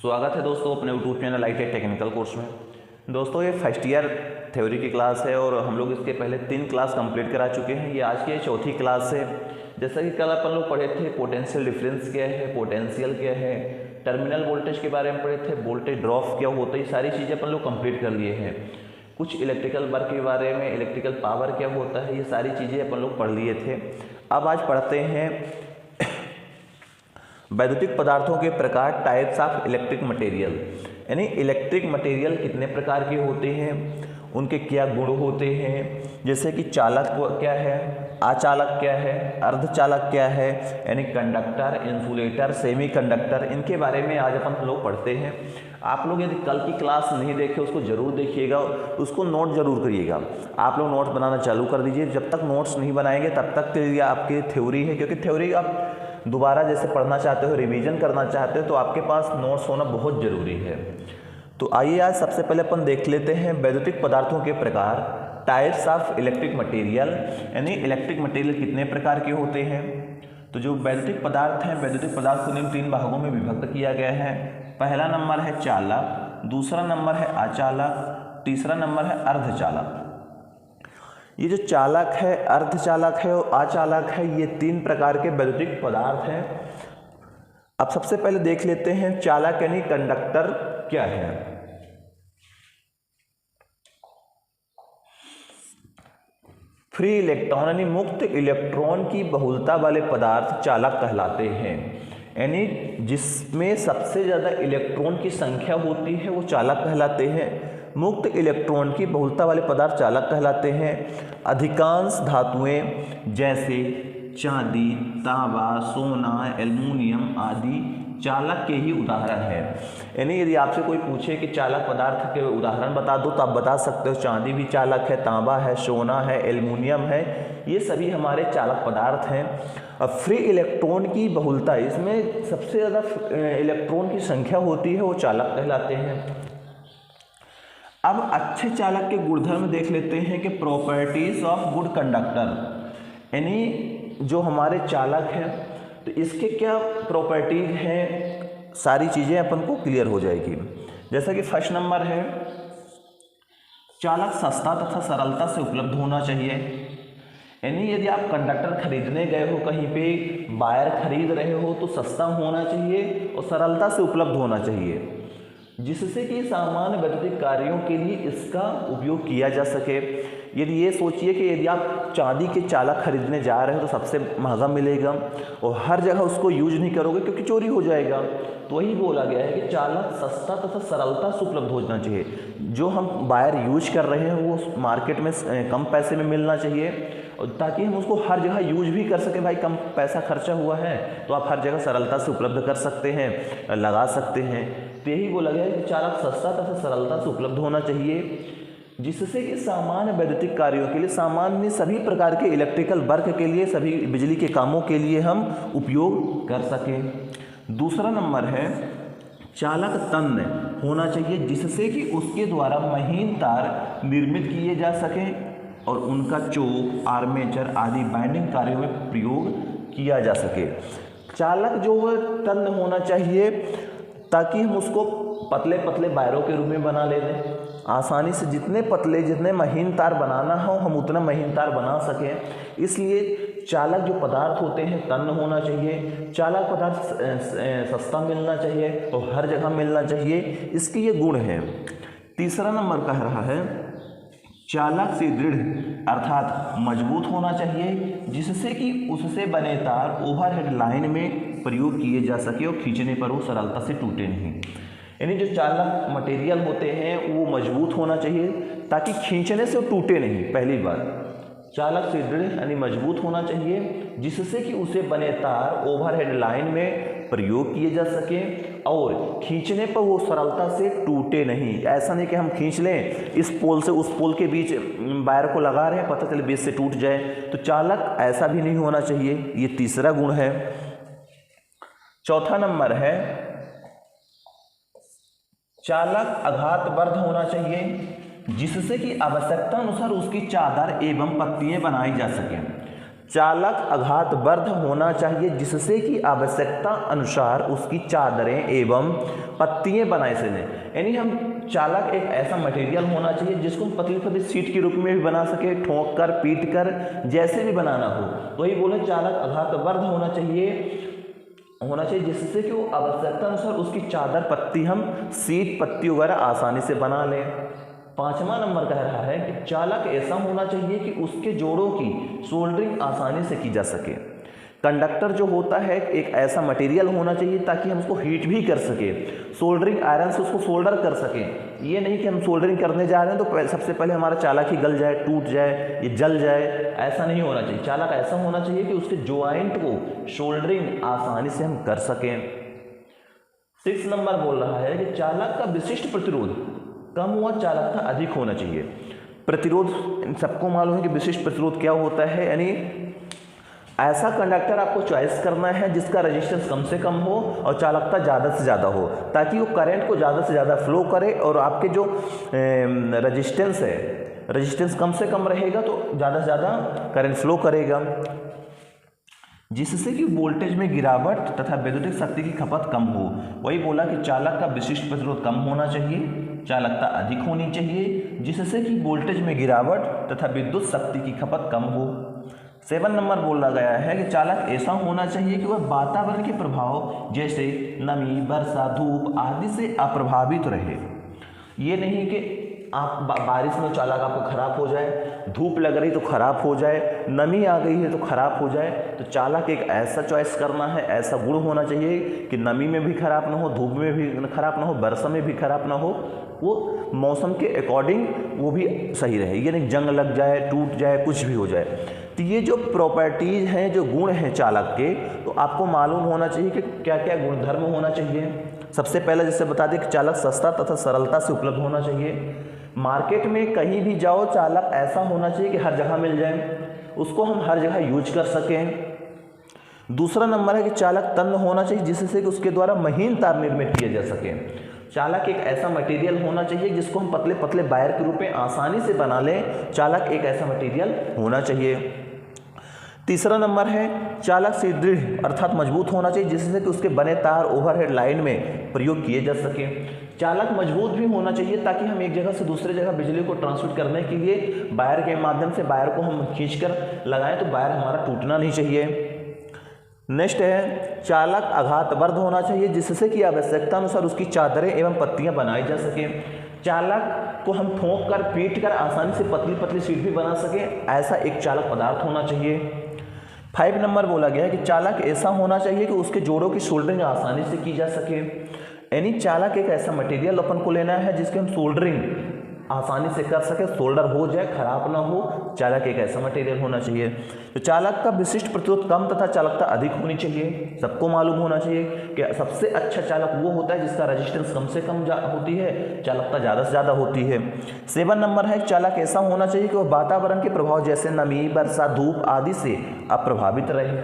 स्वागत है दोस्तों अपने YouTube channel ITI technical course में। दोस्तों ये फर्स्ट ईयर थ्योरी की क्लास है और हम लोग इसके पहले 3 क्लास कंप्लीट करा चुके हैं। ये आज की चौथी क्लास है। जैसा कि कल अपन लोग पढ़े थे पोटेंशियल डिफरेंस क्या है, पोटेंशियल क्या है, टर्मिनल वोल्टेज के बारे में पढ़े थे, वोल्टेज ड्रॉप क्या होता है, ये सारी चीज़ें अपन लोग कंप्लीट कर लिए हैं। कुछ इलेक्ट्रिकल वर्क के बारे में, इलेक्ट्रिकल पावर क्या होता है, ये सारी चीज़ें अपन लोग पढ़ लिए थे। अब आज पढ़ते हैं वैद्युतिक पदार्थों के प्रकार, टाइप्स ऑफ इलेक्ट्रिक मटेरियल। यानी इलेक्ट्रिक मटेरियल कितने प्रकार के होते हैं, उनके क्या गुण होते हैं, जैसे कि चालक क्या है, अचालक क्या है, अर्धचालक क्या है, यानी कंडक्टर, इंसुलेटर, सेमी कंडक्टर, इनके बारे में आज अपन लोग पढ़ते हैं। आप लोग यदि कल की क्लास नहीं देखे उसको ज़रूर देखिएगा, उसको नोट जरूर करिएगा। आप लोग नोट्स बनाना चालू कर दीजिए। जब तक नोट्स नहीं बनाएंगे तब तक के लिए आपकी थ्योरी है, क्योंकि थ्योरी आप दोबारा जैसे पढ़ना चाहते हो, रिवीजन करना चाहते हो, तो आपके पास नोट्स होना बहुत ज़रूरी है। तो आइए आज सबसे पहले अपन देख लेते हैं वैद्युतिक पदार्थों के प्रकार, टाइप्स ऑफ इलेक्ट्रिक मटेरियल। यानी इलेक्ट्रिक मटेरियल कितने प्रकार के होते हैं। तो जो वैद्युतिक पदार्थ हैं, वैद्युतिक पदार्थ को निम्न 3 भागों में विभक्त किया गया है। पहला नंबर है चालक, दूसरा नंबर है अचालक, तीसरा नंबर है अर्धचालक। ये जो चालक है, अर्धचालक है और अचालक है, ये 3 प्रकार के वैद्युतिक पदार्थ हैं। अब सबसे पहले देख लेते हैं चालक यानी कंडक्टर क्या है। फ्री इलेक्ट्रॉन यानी मुक्त इलेक्ट्रॉन की बहुलता वाले पदार्थ चालक कहलाते हैं। यानी जिसमें सबसे ज़्यादा इलेक्ट्रॉन की संख्या होती है वो चालक कहलाते हैं। मुक्त इलेक्ट्रॉन की बहुलता वाले पदार्थ चालक कहलाते हैं। अधिकांश धातुएं जैसे चांदी, तांबा, सोना, एल्युमिनियम आदि चालक के ही उदाहरण है। यानी यदि आपसे कोई पूछे कि चालक पदार्थ के उदाहरण बता दो तो आप बता सकते हो चांदी भी चालक है, तांबा है, सोना है, एल्युमिनियम है, ये सभी हमारे चालक पदार्थ हैं। अब फ्री इलेक्ट्रॉन की बहुलता, इसमें सबसे ज़्यादा इलेक्ट्रॉन की संख्या होती है, वो चालक कहलाते हैं। अब अच्छे चालक के गुणधर्म देख लेते हैं कि प्रॉपर्टीज ऑफ गुड कंडक्टर। यानी जो हमारे चालक हैं तो इसके क्या प्रॉपर्टीज हैं, सारी चीज़ें अपन को क्लियर हो जाएगी। जैसा कि फर्स्ट नंबर है चालक सस्ता तथा सरलता से उपलब्ध होना चाहिए। यानी यदि आप कंडक्टर खरीदने गए हो, कहीं पे वायर खरीद रहे हो, तो सस्ता होना चाहिए और सरलता से उपलब्ध होना चाहिए, जिससे कि सामान्य वैद्युतिक कार्यों के लिए इसका उपयोग किया जा सके। यदि ये सोचिए कि यदि आप चांदी के चालक खरीदने जा रहे हो तो सबसे महंगा मिलेगा और हर जगह उसको यूज नहीं करोगे क्योंकि चोरी हो जाएगा। तो वही बोला गया है कि चालक सस्ता तथा सरलता से उपलब्ध होना चाहिए। जो हम वायर यूज कर रहे हैं वो मार्केट में कम पैसे में मिलना चाहिए, और ताकि हम उसको हर जगह यूज भी कर सकें। भाई कम पैसा खर्चा हुआ है तो आप हर जगह सरलता से उपलब्ध कर सकते हैं, लगा सकते हैं। तो यही बोला गया है कि चालक सस्ता तथा सरलता से उपलब्ध होना चाहिए, जिससे कि सामान्य वैद्युतिक कार्यों के लिए, सामान्य सभी प्रकार के इलेक्ट्रिकल वर्क के लिए, सभी बिजली के कामों के लिए हम उपयोग कर सकें। दूसरा नंबर है चालक तन्य होना चाहिए, जिससे कि उसके द्वारा महीन तार निर्मित किए जा सकें और उनका चोक, आर्मेचर आदि बाइंडिंग कार्यों में प्रयोग किया जा सके। चालक जो है तन्य होना चाहिए ताकि हम उसको पतले पतले वायरों के रूप में बना ले दें, आसानी से जितने पतले, जितने महीन तार बनाना हो हम उतना महीन तार बना सकें। इसलिए चालक जो पदार्थ होते हैं तन्य होना चाहिए। चालक पदार्थ सस्ता मिलना चाहिए और हर जगह मिलना चाहिए, इसके ये गुण हैं। तीसरा नंबर कह रहा है चालक से दृढ़ अर्थात मजबूत होना चाहिए, जिससे कि उससे बने तार ओवरहेड लाइन में प्रयोग किए जा सके और खींचने पर वो सरलता से टूटे नहीं। यानी जो चालक मटेरियल होते हैं वो मजबूत होना चाहिए ताकि खींचने से वो टूटे नहीं। पहली बात चालक से दृढ़ यानी मजबूत होना चाहिए, जिससे कि उसे बने तार ओवरहेड लाइन में प्रयोग किए जा सके और खींचने पर वो सरलता से टूटे नहीं। ऐसा नहीं कि हम खींच लें, इस पोल से उस पोल के बीच वायर को लगा रहे हैं, पता चले बीच से टूट जाए। तो चालक ऐसा भी नहीं होना चाहिए, ये तीसरा गुण है। चौथा नंबर है चालक आघातवर्ध होना चाहिए, जिससे कि आवश्यकता अनुसार उसकी चादर एवं पत्तियां बनाई जा सकें। चालक आघातवर्ध होना चाहिए जिससे कि आवश्यकता अनुसार उसकी चादरें एवं पत्तियां बनाई सकें। यानी हम चालक एक ऐसा मटेरियल होना चाहिए जिसको हम पतली पतली सीट के रूप में भी बना सके, ठोक कर, पीट कर, जैसे भी बनाना हो। तो वही बोले चालक आघातवर्ध होना चाहिए जिससे कि वो आवश्यकता अनुसार उसकी चादर, पत्ती, हम सीट, पत्ती वगैरह आसानी से बना लें। 5वां नंबर कह रहा है कि चालक ऐसा होना चाहिए कि उसके जोड़ों की सोल्डरिंग आसानी से की जा सके। कंडक्टर जो होता है एक ऐसा मटेरियल होना चाहिए ताकि हम उसको हीट भी कर सके, सोल्डरिंग आयरन से उसको सोल्डर कर सकें। ये नहीं कि हम सोल्डरिंग करने जा रहे हैं तो सबसे पहले हमारा चालक ही गल जाए, टूट जाए, ये जल जाए, ऐसा नहीं होना चाहिए। चालक ऐसा होना चाहिए कि उसके ज्वाइंट को सोल्डरिंग आसानी से हम कर सकें। 6 नंबर बोल रहा है कि चालक का विशिष्ट प्रतिरोध कम हुआ चालकता अधिक होना चाहिए। प्रतिरोध सबको मालूम है कि विशिष्ट प्रतिरोध क्या होता है, यानी ऐसा कंडक्टर आपको चॉइस करना है जिसका रेजिस्टेंस कम से कम हो और चालकता ज़्यादा से ज़्यादा हो, ताकि वो करंट को ज़्यादा से ज़्यादा फ्लो करे और आपके जो रेजिस्टेंस है, रेजिस्टेंस कम से कम रहेगा तो ज़्यादा से ज़्यादा करंट फ्लो करेगा, जिससे कि वोल्टेज में गिरावट तथा वैद्युतिक शक्ति की खपत कम हो। वही बोला कि चालक का विशिष्ट प्रतिरोध कम होना चाहिए, चालकता अधिक होनी चाहिए, जिससे कि वोल्टेज में गिरावट तथा विद्युत शक्ति की खपत कम हो। 7 नंबर बोला गया है कि चालक ऐसा होना चाहिए कि वह वातावरण के प्रभाव जैसे नमी, वर्षा, धूप आदि से अप्रभावित रहे। ये नहीं कि आप बारिश में चालक आपको खराब हो जाए, धूप लग रही तो खराब हो जाए, नमी आ गई है तो खराब हो जाए। तो चालक एक ऐसा चॉइस करना है, ऐसा गुण होना चाहिए कि नमी में भी खराब ना हो, धूप में भी खराब ना हो, वर्षा में भी खराब ना हो, वो मौसम के अकॉर्डिंग वो भी सही रहे। ये नहीं जंग लग जाए, टूट जाए, कुछ भी हो जाए। तो ये जो प्रॉपर्टीज हैं, जो गुण हैं चालक के, तो आपको मालूम होना चाहिए कि क्या क्या गुणधर्म होना चाहिए। सबसे पहले जैसे बता दें कि चालक सस्ता तथा सरलता से उपलब्ध होना चाहिए। मार्केट में कहीं भी जाओ चालक ऐसा होना चाहिए कि हर जगह मिल जाए, उसको हम हर जगह यूज कर सकें। दूसरा नंबर है कि चालक तन्य होना चाहिए जिससे कि उसके द्वारा महीन तार निर्मित किए जा सके। चालक एक ऐसा मटेरियल होना चाहिए जिसको हम पतले पतले वायर के रूप में आसानी से बना लें। चालक एक ऐसा मटेरियल होना चाहिए। तीसरा नंबर है चालक सुदृढ़ अर्थात मजबूत होना चाहिए जिससे कि उसके बने तार ओवरहेड लाइन में प्रयोग किए जा सके। चालक मजबूत भी होना चाहिए ताकि हम एक जगह से दूसरे जगह बिजली को ट्रांसमिट करने के लिए वायर के माध्यम से वायर को हम खींचकर लगाएं तो वायर हमारा टूटना नहीं चाहिए। नेक्स्ट है चालक आघातवर्ध होना चाहिए जिससे कि आवश्यकता अनुसार उसकी चादरें एवं पत्तियां बनाई जा सके। चालक को हम ठोक कर, पीट कर आसानी से पतली पतली सीट भी बना सके, ऐसा एक चालक पदार्थ होना चाहिए। 5 नंबर बोला गया है कि चालक ऐसा होना चाहिए कि उसके जोड़ों की सोल्डरिंग आसानी से की जा सके। यानी चालक एक ऐसा मटेरियल अपन को लेना है जिसके हम सोल्डरिंग आसानी से कर सके, सोल्डर हो जाए, खराब ना हो। चालक एक ऐसा मटेरियल होना चाहिए। तो चालक का विशिष्ट प्रतिरोध कम तथा चालकता अधिक होनी चाहिए। सबको मालूम होना चाहिए कि सबसे अच्छा चालक वो होता है जिसका रेजिस्टेंस कम से कम होती है, चालकता ज़्यादा से ज़्यादा होती है। 7 नंबर है चालक ऐसा होना चाहिए कि वह वातावरण के प्रभाव जैसे नमी, वर्षा, धूप आदि से अप्रभावित रहे।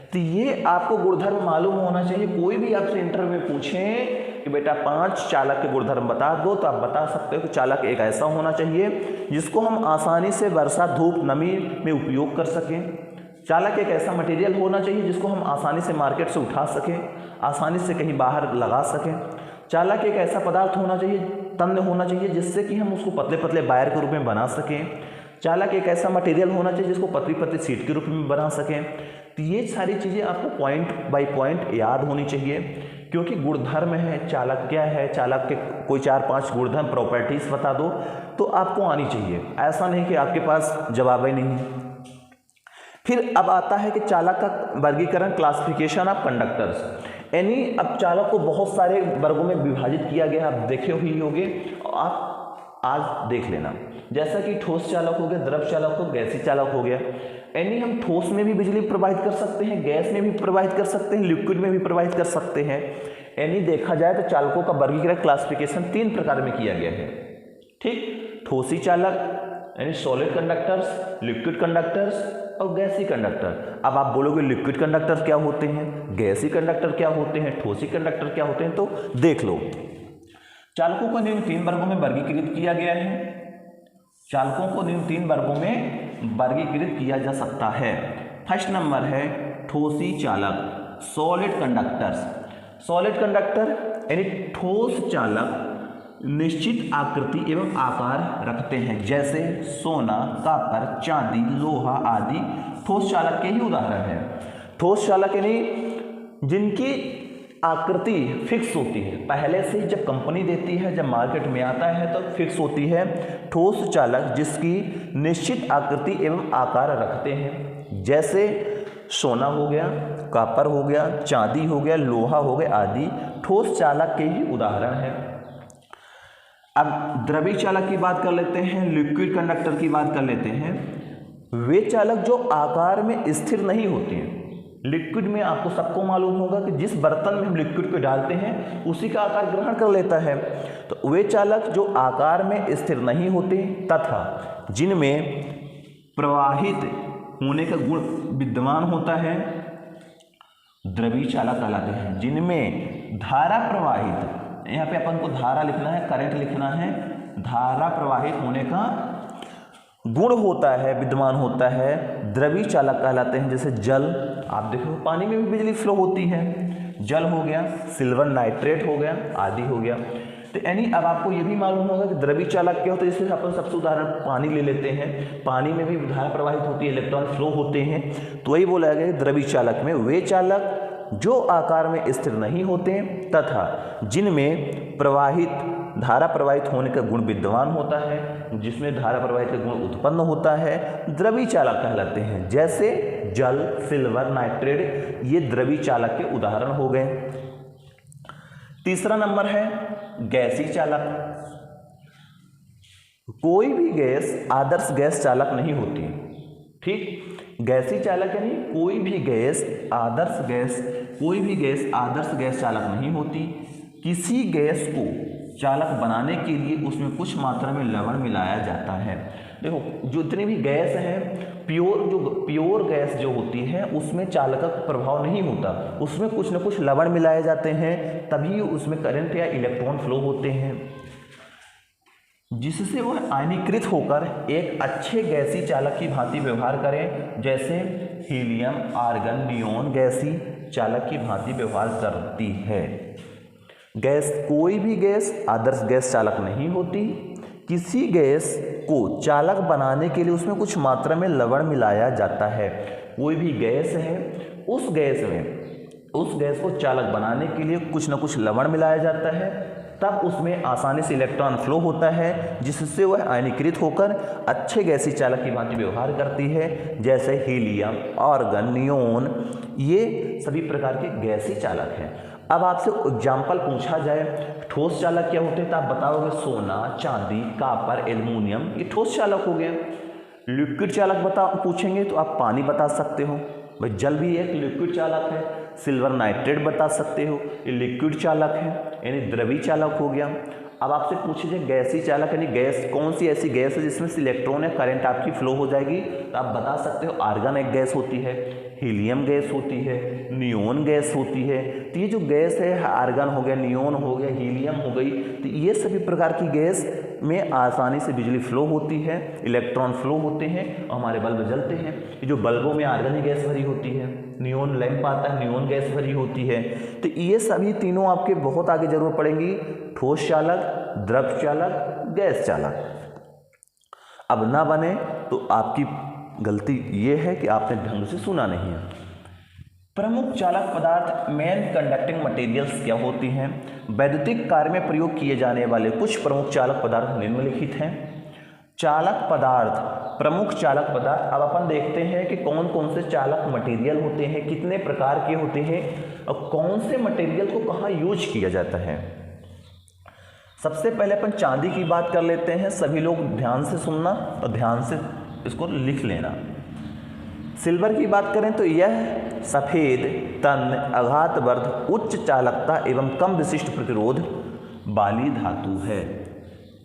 तो ये आपको गुणधर्म मालूम होना चाहिए। कोई भी आपसे इंटरव्यू में पूछें कि बेटा 5 चालक के गुणधर्म बता दो, तो आप बता सकते हो कि चालक एक ऐसा होना चाहिए जिसको हम आसानी से वर्षा, धूप, नमी में उपयोग कर सकें। चालक एक ऐसा मटेरियल होना चाहिए जिसको हम आसानी से मार्केट से उठा सकें, आसानी से कहीं बाहर लगा सकें। चालक एक ऐसा पदार्थ होना चाहिए, तन्य होना चाहिए, जिससे कि हम उसको पतले पतले वायर के रूप में बना सकें। चालक एक ऐसा मटेरियल होना चाहिए जिसको पतली पतली सीट के रूप में बना सकें। तो ये सारी चीज़ें आपको पॉइंट बाय पॉइंट याद होनी चाहिए, क्योंकि गुणधर्म है, चालक क्या है, चालक के कोई 4-5 गुणधर्म प्रॉपर्टीज बता दो तो आपको आनी चाहिए। ऐसा नहीं कि आपके पास जवाब ही नहीं। फिर अब आता है कि चालक का वर्गीकरण, क्लासिफिकेशन ऑफ कंडक्टर्स। यानी अब चालक को बहुत सारे वर्गों में विभाजित किया गया, आप देखे ही होंगे, आप आज देख लेना। जैसा कि ठोस चालक हो गया, द्रव चालक हो, गैसीय चालक हो गया। यानी हम ठोस में भी बिजली प्रवाहित कर सकते हैं, गैस में भी प्रवाहित कर सकते हैं, लिक्विड में भी प्रवाहित कर सकते हैं। यानी देखा जाए तो चालकों का वर्गीकरण, क्लासिफिकेशन 3 प्रकार में किया गया है। ठीक, ठोसी चालक यानी सॉलिड कंडक्टर्स, लिक्विड कंडक्टर्स और गैसीय कंडक्टर। अब आप बोलोगे लिक्विड कंडक्टर क्या होते हैं, गैसीय कंडक्टर क्या होते हैं, ठोसी कंडक्टर क्या होते हैं, तो देख लो। चालकों को निम्न 3 वर्गों में वर्गीकृत किया गया है। चालकों को निम्न 3 वर्गों में वर्गीकृत किया जा सकता है। फर्स्ट नंबर है ठोसी चालक, सॉलिड कंडक्टर्स। सॉलिड कंडक्टर यानी ठोस चालक निश्चित आकृति एवं आकार रखते हैं, जैसे सोना, कॉपर, चांदी, लोहा आदि ठोस चालक के ही उदाहरण हैं। ठोस चालक यानी जिनकी आकृति फिक्स होती है, पहले से जब कंपनी देती है, जब मार्केट में आता है तो फिक्स होती है। ठोस चालक जिसकी निश्चित आकृति एवं आकार रखते हैं, जैसे सोना हो गया, कॉपर हो गया, चांदी हो गया, लोहा हो गया आदि ठोस चालक के ही उदाहरण हैं। अब द्रवी चालक की बात कर लेते हैं, लिक्विड कंडक्टर की बात कर लेते हैं। वे चालक जो आकार में स्थिर नहीं होते हैं। लिक्विड में आपको सबको मालूम होगा कि जिस बर्तन में हम लिक्विड को डालते हैं उसी का आकार ग्रहण कर लेता है। तो वे चालक जो आकार में स्थिर नहीं होते तथा जिनमें प्रवाहित होने का गुण विद्यमान होता है, द्रवी चालक कहलाते हैं। जिनमें धारा प्रवाहित, यहाँ पे अपन को धारा लिखना है, करंट लिखना है, धारा प्रवाहित होने का गुण होता है, विद्यमान होता है, द्रवी चालक कहलाते हैं। जैसे जल, आप देखो पानी में भी बिजली फ्लो होती है, जल हो गया, सिल्वर नाइट्रेट हो गया आदि हो गया। तो यानी अब आपको ये भी मालूम होगा कि द्रवी चालक क्या होता है। जैसे अपन सबसे उदाहरण पानी ले लेते हैं, पानी में भी धारा प्रवाहित होती है, इलेक्ट्रॉन फ्लो होते हैं, तो वही बोला गया द्रवी चालक में वे चालक जो आकार में स्थिर नहीं होते तथा जिनमें प्रवाहित धारा प्रवाहित होने का गुण विद्यमान होता है, जिसमें धारा प्रवाहित का गुण उत्पन्न होता है, द्रवी चालक कहलाते हैं। जैसे जल, सिल्वर नाइट्रेट, ये द्रवी चालक के उदाहरण हो गए। तीसरा नंबर है गैसी चालक। कोई भी गैस आदर्श गैस चालक नहीं होती, ठीक। गैसी चालक यानी कोई भी गैस आदर्श गैस चालक नहीं होती। किसी गैस को चालक बनाने के लिए उसमें कुछ मात्रा में लवण मिलाया जाता है। देखो जितनी भी गैस है, प्योर गैस जो होती है उसमें चालक का प्रभाव नहीं होता, उसमें कुछ न कुछ लवण मिलाए जाते हैं, तभी उसमें करंट या इलेक्ट्रॉन फ्लो होते हैं, जिससे वह आयनीकृत होकर एक अच्छे गैसी चालक की भांति व्यवहार करें। जैसे हीलियम, आर्गन, नियोन गैसी चालक की भांति व्यवहार करती है। गैस, कोई भी गैस आदर्श गैस चालक नहीं होती। किसी गैस को चालक बनाने के लिए उसमें कुछ मात्रा में लवण मिलाया जाता है। कोई भी गैस है, उस गैस को चालक बनाने के लिए कुछ न कुछ लवण मिलाया जाता है, तब उसमें आसानी से इलेक्ट्रॉन फ्लो होता है, जिससे वह आयनीकृत होकर अच्छे गैसी चालक की भांति व्यवहार करती है। जैसे हीलियम, आर्गन, नियोन, ये सभी प्रकार के गैसी चालक हैं। अब आपसे एग्जाम्पल पूछा जाए ठोस चालक क्या होते हैं, तो आप बताओगे सोना, चांदी, कॉपर, एल्युमिनियम, ये ठोस चालक हो गया। लिक्विड चालक पूछेंगे तो आप पानी बता सकते हो, भाई जल भी एक लिक्विड चालक है। सिल्वर नाइट्रेट बता सकते हो, ये लिक्विड चालक है, यानी द्रवी चालक हो गया। अब आपसे पूछे जाए गैसी चालक यानी गैस, कौन सी ऐसी गैस है जिसमें से इलेक्ट्रॉन या करंट आपकी फ्लो हो जाएगी, तो आप बता सकते हो आर्गन एक गैस होती है, हीलियम गैस होती है, नियोन गैस होती है। तो ये जो गैस है, आर्गन हो गया, नियोन हो गया, हीलियम हो गई, तो ये सभी प्रकार की गैस में आसानी से बिजली फ्लो होती है, इलेक्ट्रॉन फ्लो होते हैं और हमारे बल्ब जलते हैं। ये जो बल्बों में आर्गन गैस भरी होती है, नियोन लैंप आता है, नियोन गैस भरी होती है। तो ये सभी तीनों आपके बहुत आगे जरूर पड़ेंगी, ठोस चालक, द्रव चालक, गैस चालक। अब ना बने तो आपकी गलती ये है कि आपने ढंग से सुना नहीं है। प्रमुख चालक पदार्थ, मेन कंडक्टिंग मटेरियल्स क्या होती हैं? वैद्युतिक कार्य में प्रयोग किए जाने वाले कुछ प्रमुख चालक पदार्थ निम्नलिखित हैं। चालक पदार्थ, प्रमुख चालक पदार्थ। अब अपन देखते हैं कि कौन कौन से चालक मटेरियल होते हैं, कितने प्रकार के होते हैं और कौन से मटेरियल को कहाँ यूज किया जाता है। सबसे पहले अपन चांदी की बात कर लेते हैं। सभी लोग ध्यान से सुनना और ध्यान से इसको लिख लेना। सिल्वर की बात करें तो यह सफ़ेद, तन्य, आघातवर्ध, उच्च चालकता एवं कम विशिष्ट प्रतिरोध वाली धातु है।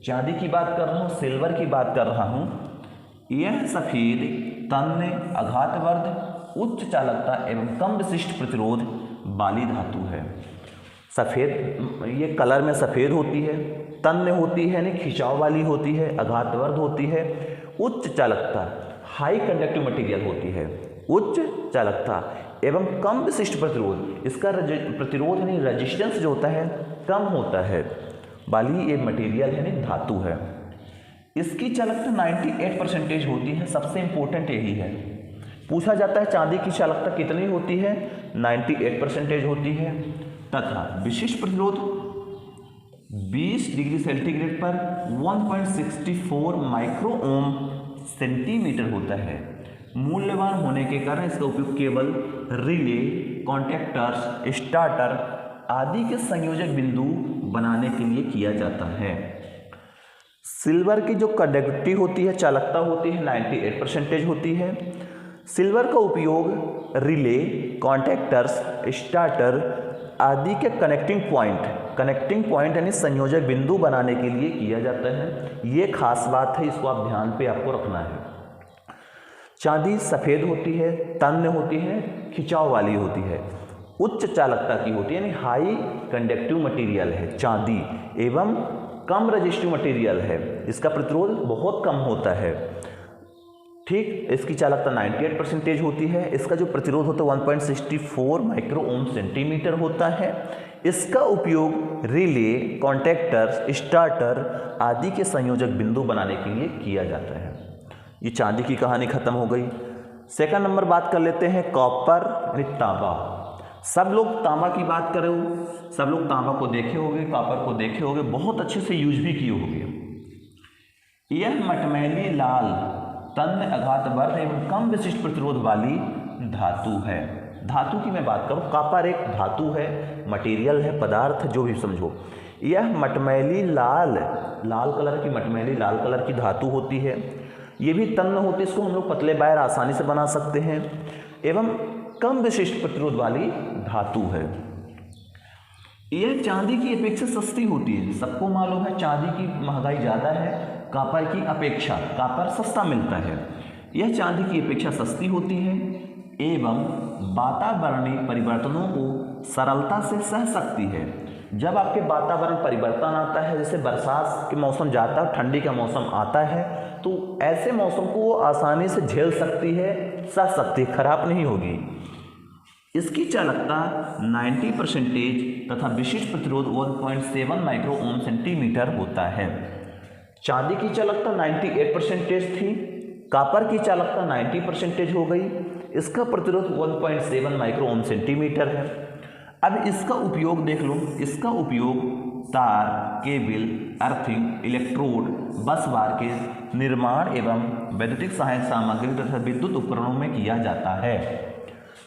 चांदी की बात कर रहा हूँ, सिल्वर की बात कर रहा हूँ। यह सफ़ेद, तन्य, आघातवर्ध, उच्च चालकता एवं कम विशिष्ट प्रतिरोध वाली धातु है। सफ़ेद, ये कलर में सफ़ेद होती है, तन्य होती है यानी खिंचाव वाली होती है, आघातवर्ध होती है, उच्च चालकता हाई कंडक्टिव मटेरियल होती है। उच्च चालकता एवं कम विशिष्ट प्रतिरोध, इसका प्रतिरोध यानी रेजिस्टेंस जो होता है कम होता है वाली ये मटेरियल यानी धातु है। इसकी चालकता 98% होती है। सबसे इंपॉर्टेंट यही है, पूछा जाता है चांदी की चालकता कितनी होती है, 98% होती है तथा विशिष्ट प्रतिरोध 20 डिग्री सेंटीग्रेड पर 1.64 माइक्रो ओम सेंटीमीटर होता है। मूल्यवान होने के कारण इसका उपयोग केवल रिले, कॉन्टैक्टर्स, स्टार्टर आदि के संयोजक बिंदु बनाने के लिए किया जाता है। सिल्वर की जो कंडक्टिविटी होती है, चालकता होती है 98% होती है। सिल्वर का उपयोग रिले, कॉन्टैक्टर्स, स्टार्टर आदि के कनेक्टिंग पॉइंट यानी संयोजक बिंदु बनाने के लिए किया जाता है। ये खास बात है, इसको आप ध्यान पे आपको रखना है। चांदी सफ़ेद होती है, तन्य होती है, खिंचाव वाली होती है, उच्च चालकता की होती है यानी हाई कंडक्टिव मटेरियल है चांदी एवं कम रजिस्टिव मटेरियल है, इसका प्रतिरोध बहुत कम होता है। ठीक, इसकी चालकता 98% होती है। इसका जो प्रतिरोध होता है 1.64 माइक्रो ओम सेंटीमीटर होता है। इसका उपयोग रिले, कॉन्टैक्टर्स, स्टार्टर आदि के संयोजक बिंदु बनाने के लिए किया जाता है। ये चांदी की कहानी खत्म हो गई। सेकंड नंबर बात कर लेते हैं कॉपर यानी तांबा। सब लोग तांबा की बात करो, सब लोग तांबा को देखे होंगे, कॉपर को देखे होंगे, बहुत अच्छे से यूज भी किए होंगे। यह मटमैली लाल तन्य आघातवर्ध एवं कम विशिष्ट प्रतिरोध वाली धातु है। धातु की मैं बात करूं, कॉपर एक धातु है, मटेरियल है, पदार्थ जो भी समझो। यह मटमैली लाल कलर की, मटमैली लाल कलर की धातु होती है। ये भी तन्य होती है, इसको हम लोग पतले वायर आसानी से बना सकते हैं एवं कम विशिष्ट प्रतिरोध वाली धातु है। यह चांदी की अपेक्षा सस्ती होती है। सबको मालूम है चांदी की महंगाई ज़्यादा है कॉपर की अपेक्षा, कॉपर सस्ता मिलता है। यह चांदी की अपेक्षा सस्ती होती है एवं वातावरणीय परिवर्तनों को सरलता से सह सकती है। जब आपके वातावरण परिवर्तन आता है, जैसे बरसात के मौसम जाता है, ठंडी का मौसम आता है, तो ऐसे मौसम को वो आसानी से झेल सकती है, सह सकती है, खराब नहीं होगी। इसकी चालकता 90% तथा विशिष्ट प्रतिरोध 1.7 माइक्रो ओम सेंटीमीटर होता है। चांदी की चालकता 98% थी, कॉपर की चालकता 90% हो गई। इसका प्रतिरोध 1.7 माइक्रो ओम सेंटीमीटर है। अब इसका उपयोग देख लो, इसका उपयोग तार, केबल, अर्थिंग, इलेक्ट्रोड, बस बार के निर्माण एवं वैद्युतिक सहायक सामग्री तथा विद्युत उपकरणों में किया जाता है।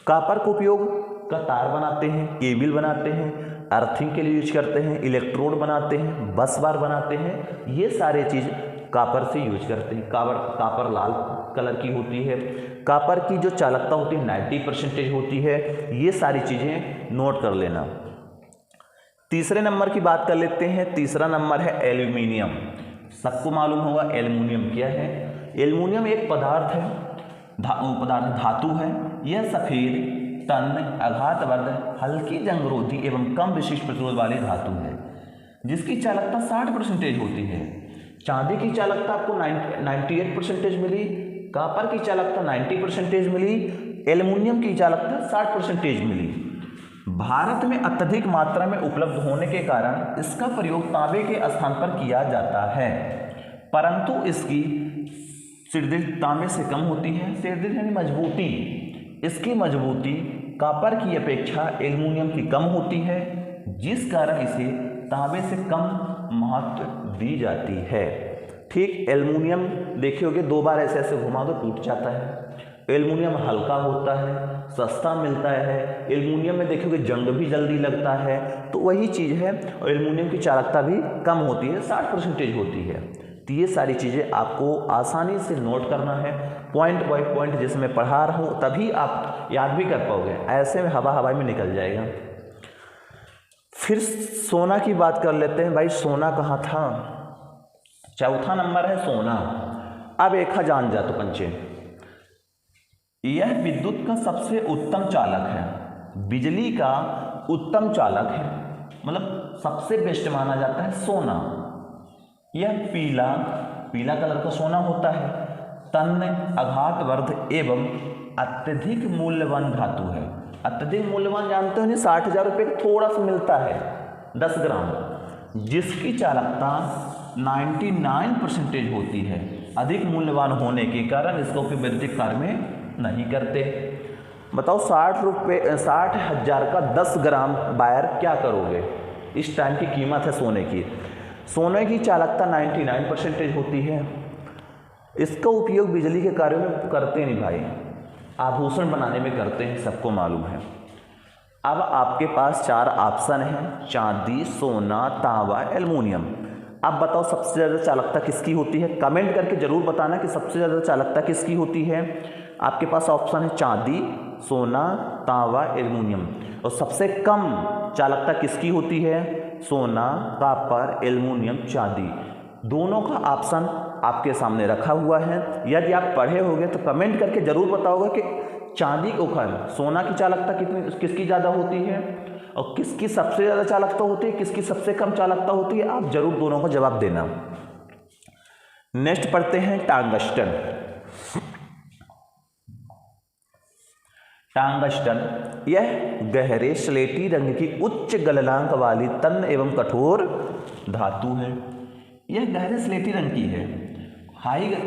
कॉपर का उपयोग का तार बनाते हैं, केबल बनाते हैं, अर्थिंग के लिए यूज करते हैं, इलेक्ट्रोड बनाते हैं, बस बार बनाते हैं, ये सारे चीज़ कॉपर से यूज करते हैं। कॉपर लाल कलर की होती है। कॉपर की जो चालकता होती है 90% होती है। ये सारी चीज़ें नोट कर लेना। तीसरे नंबर की बात कर लेते हैं। तीसरा नंबर है एल्यूमिनियम। सबको मालूम होगा एल्यूमिनियम क्या है। एल्यूमिनियम एक पदार्थ है, धातु है। यह सफ़ेद, तन्य, आघातवर्ध, हल्की जंगरोधी एवं कम विशिष्ट प्रतिरोध वाली धातु है, जिसकी चालकता 60% होती है। चांदी की चालकता आपको 98% मिली, कॉपर की चालकता 90% मिली, एल्युमिनियम की चालकता 60% मिली। भारत में अत्यधिक मात्रा में उपलब्ध होने के कारण इसका प्रयोग तांबे के स्थान पर किया जाता है, परंतु इसकी सिरदर्द तांबे से कम होती है। सिरदर्द यानी मजबूती, इसकी मजबूती कॉपर की अपेक्षा एल्युमिनियम की कम होती है, जिस कारण इसे तांबे से कम महत्व दी जाती है। ठीक, एल्युमिनियम देखे होगे, दो बार ऐसे ऐसे घुमा दो टूट जाता है। एल्युमिनियम हल्का होता है, सस्ता मिलता है। एल्युमिनियम में देखोगे जंग भी जल्दी लगता है, तो वही चीज़ है। और एल्युमिनियम की चालकता भी कम होती है, 60% होती है। तो ये सारी चीज़ें आपको आसानी से नोट करना है, पॉइंट बाय पॉइंट। जैसे मैं पढ़ा रहा हूँ तभी आप याद भी कर पाओगे, ऐसे में हवा में निकल जाएगा। फिर सोना की बात कर लेते हैं। भाई सोना कहाँ था? चौथा नंबर है सोना। अब एक जान जा तो पंचे, यह विद्युत का सबसे उत्तम चालक है, बिजली का उत्तम चालक है, मतलब सबसे बेस्ट माना जाता है सोना। यह पीला कलर का सोना होता है, तन्य, आघातवर्ध एवं अत्यधिक मूल्यवान धातु है। अत्यधिक मूल्यवान जानते हो नहीं, 60,000 रुपये का थोड़ा सा मिलता है 10 ग्राम, जिसकी चालकता 99% होती है। अधिक मूल्यवान होने के कारण इसका उपयोग वैद्युतिक कार्य में नहीं करते। बताओ 60,000 का 10 ग्राम वायर क्या करोगे? इस टाइम की कीमत है सोने की। सोने की चालकता 99% होती है। इसका उपयोग बिजली के कार्यों में करते नहीं भाई, आभूषण बनाने में करते हैं, सबको मालूम है। अब आपके पास 4 ऑप्शन हैं, चांदी, सोना, तांबा, एल्युमिनियम। अब बताओ सबसे ज़्यादा चालकता किसकी होती है? कमेंट करके ज़रूर बताना कि सबसे ज़्यादा चालकता किसकी होती है। आपके पास ऑप्शन है चांदी, सोना, तांबा, एल्युमिनियम। और सबसे कम चालकता किसकी होती है? सोना, कॉपर, एल्युमिनियम, चांदी। दोनों का ऑप्शन आपके सामने रखा हुआ है। यदि आप पढ़े होंगे तो कमेंट करके ज़रूर बताओगे कि चांदी को सोना की चालकता किसकी ज़्यादा होती है और किसकी सबसे ज़्यादा चालकता होती है, किसकी सबसे कम चालकता होती है। आप जरूर दोनों को जवाब देना। नेक्स्ट पढ़ते हैं टंगस्टन। टंगस्टन यह गहरे स्लेटी रंग की उच्च गलनांक वाली तन्य एवं कठोर धातु है। यह गहरे स्लेटी रंग की है,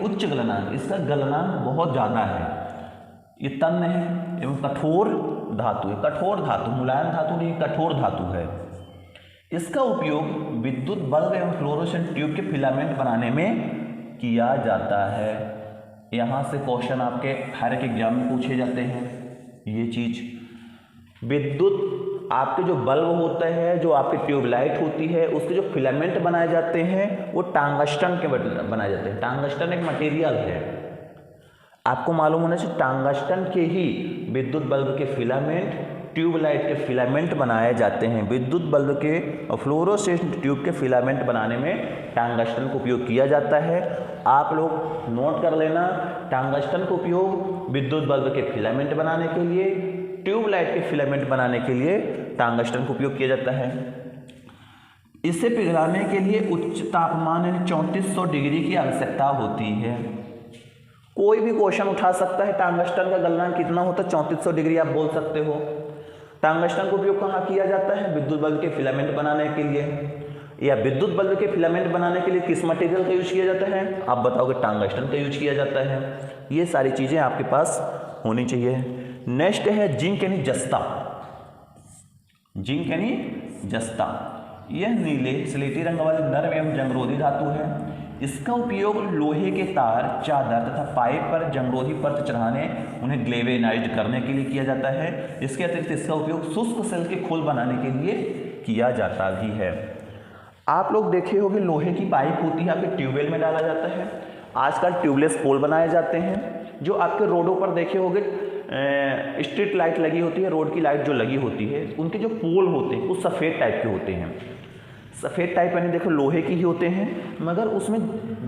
उच्च गलनांक, इसका गलनांक बहुत ज़्यादा है। ये तन्य है एवं कठोर धातु है। कठोर धातु, मुलायम धातु नहीं, कठोर धातु है। इसका उपयोग विद्युत बल्ब एवं फ्लोरोसेंट ट्यूब के फिलामेंट बनाने में किया जाता है। यहाँ से क्वेश्चन आपके हर एक एग्जाम में पूछे जाते हैं। ये चीज़ विद्युत आपके जो बल्ब होते हैं, जो आपकी ट्यूबलाइट होती है, उसके जो फिलामेंट बनाए जाते हैं वो टंगस्टन के बनाए जाते हैं। टंगस्टन एक मटेरियल है, आपको मालूम होना चाहिए। टंगस्टन के ही विद्युत बल्ब के फिलामेंट, ट्यूबलाइट के फिलामेंट बनाए जाते हैं। विद्युत बल्ब के और फ्लोरोसेंट ट्यूब के फिलामेंट बनाने में टंगस्टन का उपयोग किया जाता है। आप लोग नोट कर लेना, टंगस्टन का उपयोग विद्युत बल्ब के फिलामेंट बनाने के लिए, ट्यूबलाइट के फिलामेंट बनाने के लिए टंगस्टन का उपयोग किया जाता है। इसे पिघलाने के लिए उच्च तापमान यानी 3400 डिग्री की आवश्यकता होती है। कोई भी क्वेश्चन उठा सकता है, टंगस्टन का गलनांक कितना होता है? 3400 डिग्री आप बोल सकते हो। टंगस्टन का उपयोग कहाँ किया जाता है? विद्युत बल्ब के फिलामेंट बनाने के लिए। या विद्युत बल्ब के फिलामेंट बनाने के लिए किस मटेरियल का यूज किया जाता है? आप बताओगे टंगस्टन का यूज किया जाता है। ये सारी चीज़ें आपके पास होनी चाहिए। नेक्स्ट है जिंक यानी जस्ता। जिंक यानी जस्ता, यह नीले स्लेटी रंग वाली नरम एवं जंगरोधी धातु है। इसका उपयोग लोहे के तार, चादर तथा पाइप पर जंगरोधी परत चढ़ाने, उन्हें ग्लेवेनाइज्ड करने के लिए किया जाता है। इसके अतिरिक्त इसका उपयोग शुष्क सेल के खोल बनाने के लिए किया जाता भी है। आप लोग देखे होंगे लोहे की पाइप होती है, आपके ट्यूबवेल में डाला जाता है। आजकल ट्यूबलेस पोल बनाए जाते हैं। जो आपके रोडों पर देखे होंगे स्ट्रीट लाइट लगी होती है, रोड की लाइट जो लगी होती है, उनके जो पोल होते हैं वो सफ़ेद टाइप के होते हैं। सफ़ेद टाइप यानी देखो लोहे की ही होते हैं, मगर उसमें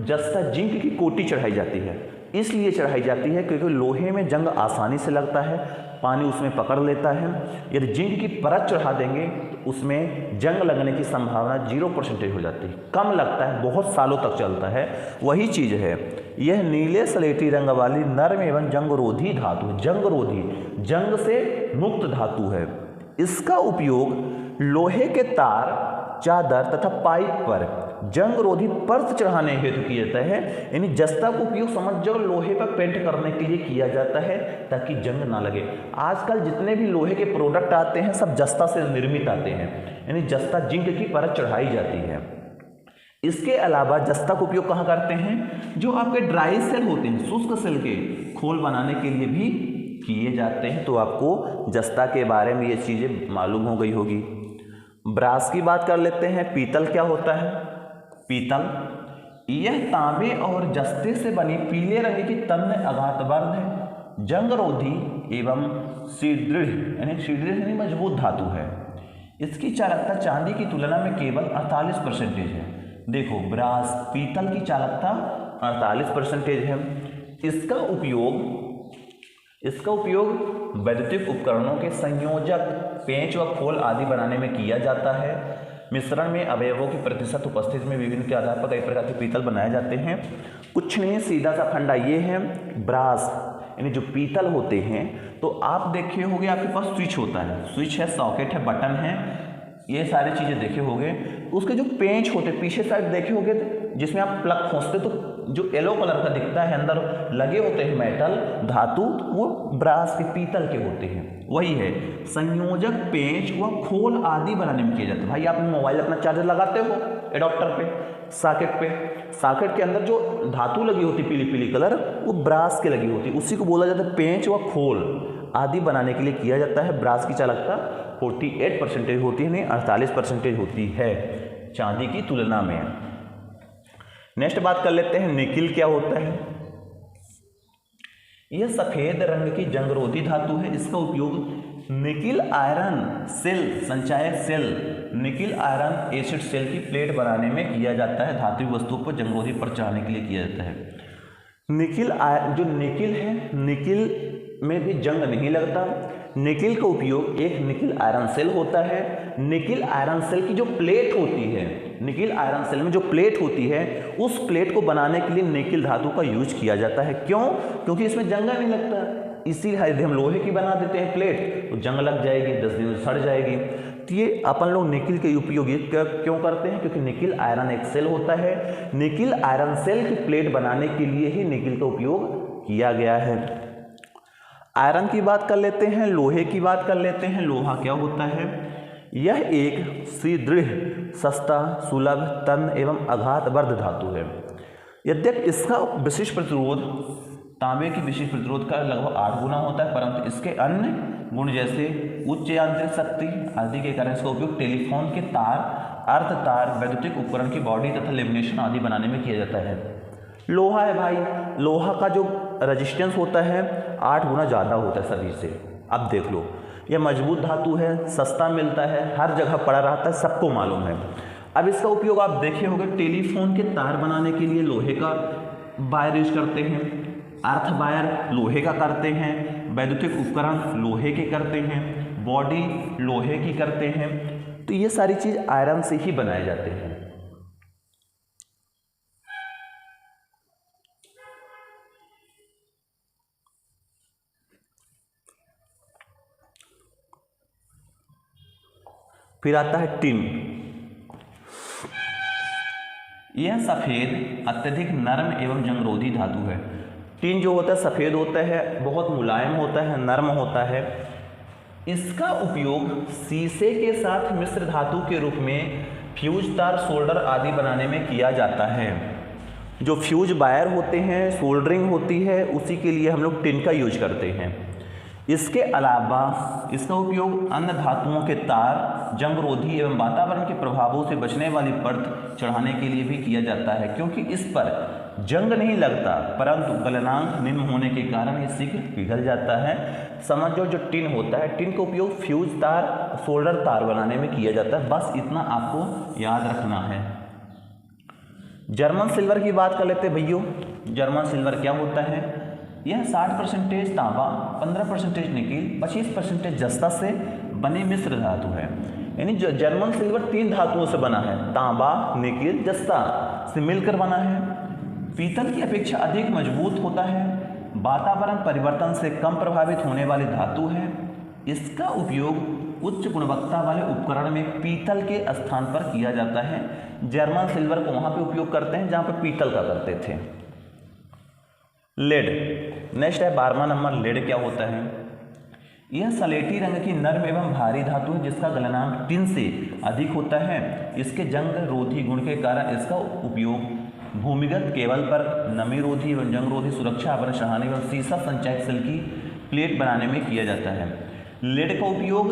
जस्ता जिंक की कोटी चढ़ाई जाती है। इसलिए चढ़ाई जाती है क्योंकि लोहे में जंग आसानी से लगता है, पानी उसमें पकड़ लेता है। यदि जिंक की परत चढ़ा देंगे तो उसमें जंग लगने की संभावना 0% हो जाती है, कम लगता है, बहुत सालों तक चलता है। वही चीज़ है, यह नीले स्लेटी रंग वाली नरम एवं जंगरोधी धातु है। जंगरोधी, जंग से मुक्त धातु है। इसका उपयोग लोहे के तार, चादर तथा पाइप पर जंगरोधी परत चढ़ाने हेतु किया जाता है। यानी जस्ता का उपयोग समझ जाओ लोहे पर पेंट करने के लिए किया जाता है ताकि जंग ना लगे। आजकल जितने भी लोहे के प्रोडक्ट आते हैं सब जस्ता से निर्मित आते हैं, यानी जस्ता जिंक की परत चढ़ाई जाती है। इसके अलावा जस्ता का उपयोग कहाँ करते हैं? जो आपके ड्राई सेल होते हैं, शुष्क सेल के खोल बनाने के लिए भी किए जाते हैं। तो आपको जस्ता के बारे में ये चीज़ें मालूम हो गई होगी। ब्रास की बात कर लेते हैं। पीतल क्या होता है? पीतल यह तांबे और जस्ते से बनी पीले रंग की तन्य अघातवर्ध, जंगरोधी एवं सुदृढ़ यानी मजबूत धातु है। इसकी चालकता चांदी की तुलना में केवल 48% है। देखो ब्रास, पीतल की चालकता 48% है। इसका उपयोग वैद्युतिक उपकरणों के संयोजक, पेंच व खोल आदि बनाने में किया जाता है। मिश्रण में अवयवों की प्रतिशत उपस्थिति में विभिन्न के आधार पर कई प्रकार के पीतल बनाए जाते हैं। कुछ नहीं, सीधा सा फंडा ये है। ब्रास यानी जो पीतल होते हैं, तो आप देखे होंगे आपके पास स्विच होता है, स्विच है, सॉकेट है, बटन है, ये सारी चीज़ें देखे होंगे। उसके जो पेंच होते पीछे साइड देखे होंगे जिसमें आप प्लग खोसते तो जो येलो कलर का दिखता है अंदर लगे होते हैं मेटल धातु, वो ब्रास के पीतल के होते हैं। वही है संयोजक पेंच व खोल आदि बनाने में किया जाता है। भाई आप मोबाइल अपना चार्जर लगाते हो एडॉप्टर पे, सॉकेट के अंदर जो धातु लगी होती पीली पीली कलर, वो ब्रास के लगी होती, उसी को बोला जाता है पेंच व खोल आदि बनाने के लिए किया जाता है। ब्रास की चालकता 48% होती है, नहीं 48% होती है चांदी की तुलना में। नेक्स्ट बात कर लेते हैं निकिल क्या होता है। यह सफेद रंग की जंगरोधी धातु है। इसका उपयोग निकिल आयरन सेल संचायक cell, nickel iron acid cell की प्लेट बनाने में किया जाता है। धातु वस्तुओं पर जंगरोधी पर चढ़ाने के लिए किया जाता है। जो निकिल है, निकिल में भी जंग नहीं लगता। निकिल का उपयोग एक निकिल आयरन सेल होता है। निकिल आयरन सेल की जो प्लेट होती है, निकिल आयरन सेल में जो प्लेट होती है, उस प्लेट को बनाने के लिए निकिल धातु का यूज किया जाता है। क्यों? क्योंकि इसमें जंग नहीं लगता। इसीलिए यदि हम लोहे की बना देते हैं प्लेट तो जंग लग जाएगी, 10 दिन में सड़ जाएगी। तो ये अपन लोग निकिल के उपयोग क्यों करते हैं? क्योंकि निकिल आयरन एक सेल होता है। निकिल आयरन सेल की प्लेट बनाने के लिए ही निकिल का उपयोग किया गया है। आयरन की बात कर लेते हैं, लोहे की बात कर लेते हैं। लोहा क्या होता है? यह एक सुदृढ़, सस्ता, सुलभ, तन्य एवं आघातवर्ध धातु है। यद्यपि इसका विशिष्ट प्रतिरोध तांबे की विशिष्ट प्रतिरोध का लगभग 8 गुना होता है, परंतु इसके अन्य गुण जैसे उच्च यांत्रिक शक्ति आदि के कारण इसका उपयोग टेलीफोन के तार, अर्थ तार, वैद्युतिक उपकरण की बॉडी तथा लेमिनेशन आदि बनाने में किया जाता है। लोहा है भाई, लोहा का जो रेजिस्टेंस होता है 8 गुना ज़्यादा होता है सभी से। अब देख लो, यह मजबूत धातु है, सस्ता मिलता है, हर जगह पड़ा रहता है, सबको मालूम है। अब इसका उपयोग आप देखे होंगे टेलीफोन के तार बनाने के लिए लोहे का वायर यूज करते हैं, अर्थ वायर लोहे का करते हैं, वैद्युतिक उपकरण लोहे के करते हैं, बॉडी लोहे की करते हैं। तो ये सारी चीज़ आयरन से ही बनाए जाते हैं। फिर आता है टिन। यह सफ़ेद, अत्यधिक नरम एवं जंगरोधी धातु है। टिन जो होता है सफ़ेद होता है, बहुत मुलायम होता है, नरम होता है। इसका उपयोग शीशे के साथ मिश्र धातु के रूप में फ्यूज तार, सोल्डर आदि बनाने में किया जाता है। जो फ्यूज वायर होते हैं, सोल्डरिंग होती है, उसी के लिए हम लोग टिन का यूज करते हैं। इसके अलावा इसका उपयोग अन्य धातुओं के तार, जंगरोधी एवं वातावरण के प्रभावों से बचने वाली परत चढ़ाने के लिए भी किया जाता है। क्योंकि इस पर जंग नहीं लगता, परंतु गलनांक निम्न होने के कारण ये शीघ्र पिघल जाता है। समझो जो टिन होता है, टिन का उपयोग फ्यूज तार, सोल्डर तार बनाने में किया जाता है। बस इतना आपको याद रखना है। जर्मन सिल्वर की बात कर लेते हैं भैया। जर्मन सिल्वर क्या होता है? यह 60% तांबा, 15% निकिल, 25% जस्ता से बने मिश्र धातु है। यानी जो जर्मन सिल्वर 3 धातुओं से बना है, तांबा, निकिल, जस्ता से मिलकर बना है। पीतल की अपेक्षा अधिक मजबूत होता है, वातावरण परिवर्तन से कम प्रभावित होने वाली धातु है। इसका उपयोग उच्च गुणवत्ता वाले उपकरण में पीतल के स्थान पर किया जाता है। जर्मन सिल्वर को वहाँ पे उपयोग करते हैं जहाँ पर पीतल का करते थे। लेड, नेक्स्ट है 12वां नंबर। लेड क्या होता है? यह सलेटी रंग की नर्म एवं भारी धातु है जिसका गलनांक टिन से अधिक होता है। इसके जंग रोधी गुण के कारण इसका उपयोग भूमिगत केबल पर नमी रोधी एवं जंग रोधी सुरक्षा आवरण चढ़ाने एवं शीशा संचायक सेल की प्लेट बनाने में किया जाता है। लेड का उपयोग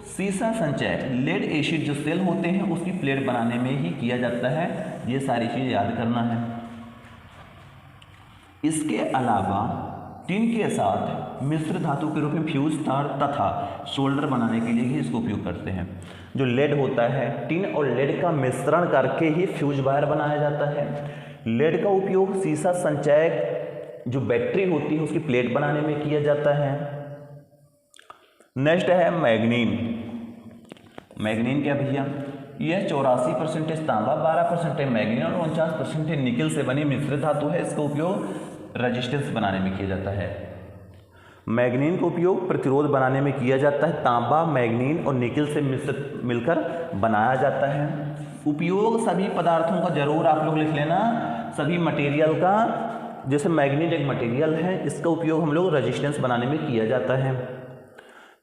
शीशा संचयक, लेड एसिड जो सेल होते हैं उसकी प्लेट बनाने में ही किया जाता है। ये सारी चीज़ याद करना है। इसके अलावा टिन के साथ मिश्र धातु के रूप में फ्यूज तार तथा शोल्डर बनाने के लिए ही इसको उपयोग करते हैं। जो लेड होता है, टिन और लेड का मिश्रण करके ही फ्यूज वायर बनाया जाता है। लेड का उपयोग शीशा संचयक जो बैटरी होती है उसकी प्लेट बनाने में किया जाता है। नेक्स्ट है मैग्नीन। मैग्नीन क्या भैया? यह 84% तांबा, 12% मैग्नीन और 49% निकिल से बनी मिश्रित धातु है। इसका उपयोग रेजिस्टेंस बनाने में किया जाता है। मैग्नीन का उपयोग प्रतिरोध बनाने में किया जाता है। तांबा मैग्नीन और निकिल से मिलकर बनाया जाता है। उपयोग सभी पदार्थों का जरूर आप लोग लिख लेना, सभी मटेरियल का। जैसे मैग्नीन एक मटेरियल है, इसका उपयोग हम लोग रेजिस्टेंस बनाने में किया जाता है।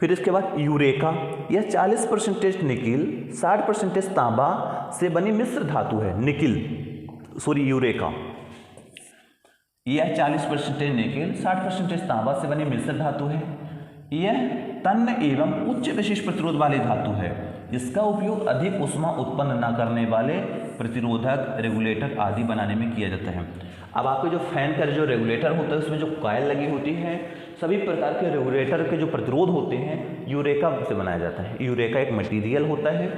फिर इसके बाद यूरेका, यह 40% निकिल 60% तांबा से बनी मिश्र धातु है। यूरेका यह 40% निकिल 60% तांबा से बनी मिश्र धातु है। यह तन्य एवं उच्च विशिष्ट प्रतिरोध वाली धातु है। इसका उपयोग अधिक ऊष्मा उत्पन्न न करने वाले प्रतिरोधक, रेगुलेटर आदि बनाने में किया जाता है। अब आपके जो फैन का जो रेगुलेटर होता है उसमें जो कॉइल लगी होती है, सभी प्रकार के रेगुलेटर के जो प्रतिरोध होते हैं यूरेका से बनाया जाता है। यूरेका एक मटेरियल होता है,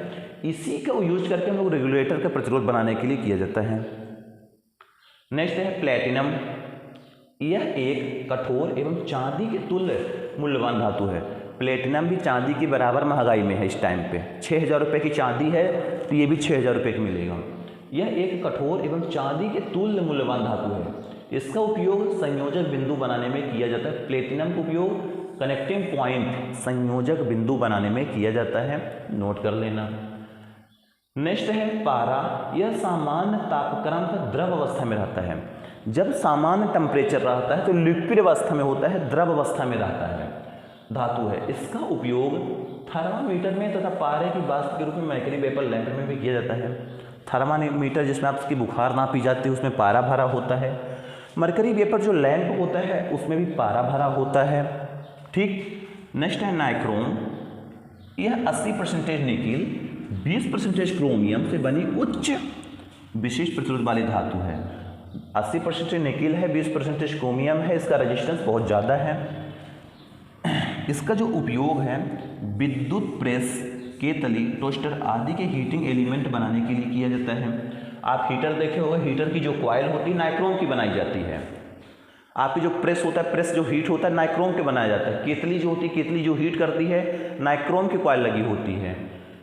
इसी का यूज करके हम लोग रेगुलेटर का प्रतिरोध बनाने के लिए किया जाता है। नेक्स्ट है प्लेटिनम। यह एक कठोर एवं चांदी के तुल्य मूल्यवान धातु है। प्लेटिनम भी चांदी के बराबर महंगाई में है इस टाइम पे। 6,000 रुपये की चांदी है तो ये भी 6,000 रुपये की मिलेगा। यह एक कठोर एवं चांदी के तुल्य मूल्यवान धातु है। इसका उपयोग संयोजक बिंदु बनाने में किया जाता है। प्लेटिनम का उपयोग कनेक्टिंग पॉइंट, संयोजक बिंदु बनाने में किया जाता है, नोट कर लेना। नेक्स्ट है पारा। यह सामान्य तापक्रम पर द्रव अवस्था में रहता है। जब सामान्य टेम्परेचर रहता है तो लिक्विड अवस्था में होता है, द्रव अवस्था में रहता है धातु है। इसका उपयोग थर्मामीटर में तथा पारे की वाष्प के रूप में मरकरी वेपर लैंप में भी किया जाता है। थर्मामीटर जिसमें आपकी बुखार नापी जाती है उसमें पारा भरा होता है। मरकरी वेपर जो लैंप होता है उसमें भी पारा भरा होता है। ठीक। नेक्स्ट है नाइक्रोम। यह 80% निकिल 20% क्रोमियम से बनी उच्च विशिष्ट प्रतिरोध वाली धातु है। 80% निकिल है, 20% क्रोमियम है। इसका रेजिस्टेंस बहुत ज़्यादा है। इसका जो उपयोग है विद्युत प्रेस, केतली, टोस्टर आदि के हीटिंग एलिमेंट बनाने के लिए किया जाता है। आप हीटर देखे होगा, हीटर की जो कॉइल होती है नाइक्रोम की बनाई जाती है। आपकी जो प्रेस होता है, प्रेस जो हीट होता है नाइक्रोम के बनाया जाता है। केतली जो होती है, केतली जो हीट करती है नाइक्रोम की कॉइल लगी होती है।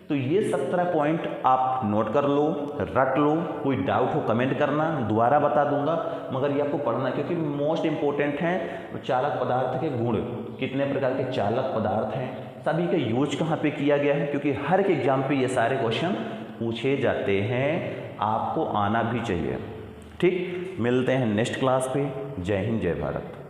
तो ये 17 पॉइंट आप नोट कर लो, रट लो। कोई डाउट हो कमेंट करना, दोबारा बता दूंगा, मगर ये आपको पढ़ना है क्योंकि मोस्ट इंपॉर्टेंट हैं। चालक पदार्थ के गुण, कितने प्रकार के चालक पदार्थ हैं, सभी का यूज कहाँ पे किया गया है, क्योंकि हर एक एग्जाम पे ये सारे क्वेश्चन पूछे जाते हैं, आपको आना भी चाहिए। ठीक, मिलते हैं नेक्स्ट क्लास पे। जय हिंद, जय भारत।